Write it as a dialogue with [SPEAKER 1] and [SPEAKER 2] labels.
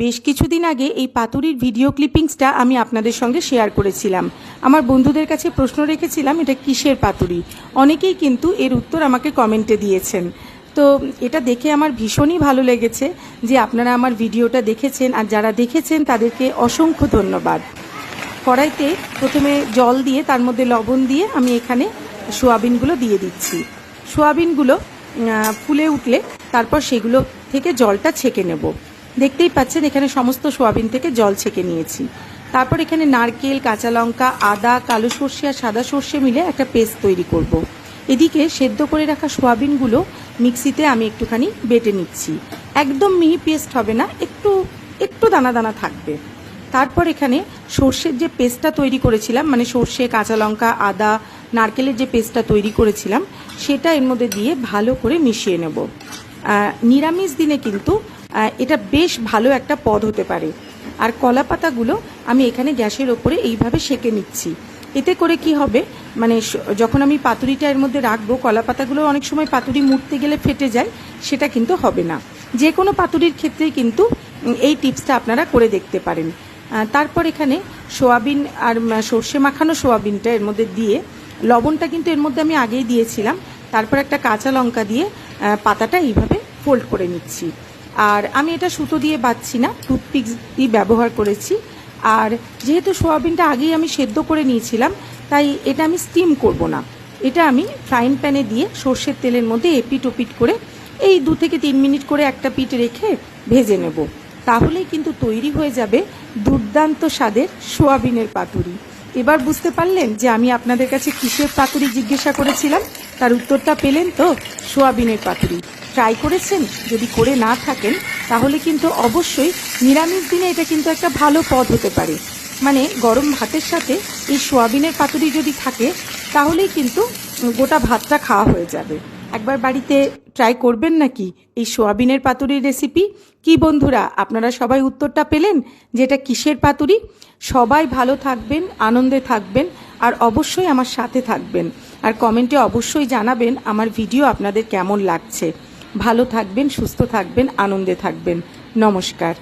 [SPEAKER 1] বেশ কিছুদিন আগে এই পাতুরির ভিডিও ক্লিপিংসটা আমি আপনাদের সঙ্গে শেয়ার করেছিলাম। আমার বন্ধুদের কাছে প্রশ্ন রেখেছিলাম এটা কিসের পাতুরি। অনেকেই কিন্তু এর উত্তর আমাকে কমেন্টে দিয়েছেন। তো এটা দেখে আমার ভীষণই ভালো লেগেছে যে আপনারা আমার ভিডিওটা দেখেছেন, আর যারা দেখেছেন তাদেরকে অসংখ্য ধন্যবাদ। কড়াইতে প্রথমে জল দিয়ে তার মধ্যে লবণ দিয়ে আমি এখানে সোয়াবিনগুলো দিয়ে দিচ্ছি। সোয়াবিনগুলো ফুলে উঠলে তারপর সেগুলো থেকে জলটা ছেঁকে নেব। দেখতেই পাচ্ছেন এখানে সমস্ত সোয়াবিন থেকে জল ছেঁকে নিয়েছি। তারপর এখানে নারকেল, কাঁচা লঙ্কা, আদা, কালো সর্ষে আর সাদা সর্ষে মিলে একটা পেস্ট তৈরি করব। এদিকে সেদ্ধ করে রাখা সোয়াবিনগুলো মিক্সিতে আমি একটুখানি বেটে নিচ্ছি। একদম মিহি পেস্ট হবে না, একটু দানা দানা থাকবে। তারপর এখানে সর্ষের যে পেস্টটা তৈরি করেছিলাম, মানে সর্ষে, কাঁচা লঙ্কা, আদা, নারকেলের যে পেস্টটা তৈরি করেছিলাম সেটা এর মধ্যে দিয়ে ভালো করে মিশিয়ে নেব। নিরামিষ দিনে কিন্তু এটা বেশ ভালো একটা পদ হতে পারে। আর কলা পাতাগুলো আমি এখানে গ্যাসের ওপরে এইভাবে সেঁকে নিচ্ছি। এতে করে কি হবে, মানে যখন আমি পাতুরিটা এর মধ্যে রাখবো, কলা পাতাগুলো অনেক সময় পাতুরি মুড়তে গেলে ফেটে যায়, সেটা কিন্তু হবে না। যে কোনো পাতুরির ক্ষেত্রেই কিন্তু এই টিপসটা আপনারা করে দেখতে পারেন। তারপর এখানে সোয়াবিন আর সর্ষে মাখানো সোয়াবিনটা এর মধ্যে দিয়ে, লবণটা কিন্তু এর মধ্যে আমি আগেই দিয়েছিলাম। তারপর একটা কাঁচা লঙ্কা দিয়ে পাতাটা এইভাবে ফোল্ড করে নিচ্ছি। আর আমি এটা সুতো দিয়ে বাঁধছি না, টুথপিকই ব্যবহার করেছি। আর যেহেতু সোয়াবিনটা আগেই আমি সেদ্ধ করে নিয়েছিলাম, তাই এটা আমি স্টিম করব না। এটা আমি ফ্রাইং প্যানে দিয়ে সর্ষের তেলের মধ্যে এপিট ওপিট করে এই 2 থেকে 3 মিনিট করে একটা পিঠ রেখে ভেজে নেব। তাহলেই কিন্তু তৈরি হয়ে যাবে দুর্দান্ত স্বাদের সোয়াবিনের পাতুরি। এবার বুঝতে পারলেন যে আমি আপনাদের কাছে কিসের পাতুরি জিজ্ঞাসা করেছিলাম? তার উত্তরটা পেলেন তো? সোয়াবিনের পাতুরি। ট্রাই করেছেন? যদি করে না থাকেন তাহলে কিন্তু অবশ্যই নিরামিষ দিনে এটা কিন্তু একটা ভালো পদ হতে পারে। মানে গরম ভাতের সাথে এই সোয়াবিনের পাতুরি যদি থাকে তাহলেই কিন্তু গোটা ভাতটা খাওয়া হয়ে যাবে। একবার বাড়িতে ট্রাই করবেন নাকি এই সোয়াবিনের পাতুরির রেসিপি? কি বন্ধুরা, আপনারা সবাই উত্তরটা পেলেন যে এটা কিসের পাতুরি? সবাই ভালো থাকবেন, আনন্দে থাকবেন, আর অবশ্যই আমার সাথে থাকবেন। আর কমেন্টে অবশ্যই জানাবেন আমার ভিডিও আপনাদের কেমন লাগছে। ভালো থাকবেন, সুস্থ থাকবেন, আনন্দে থাকবেন। নমস্কার।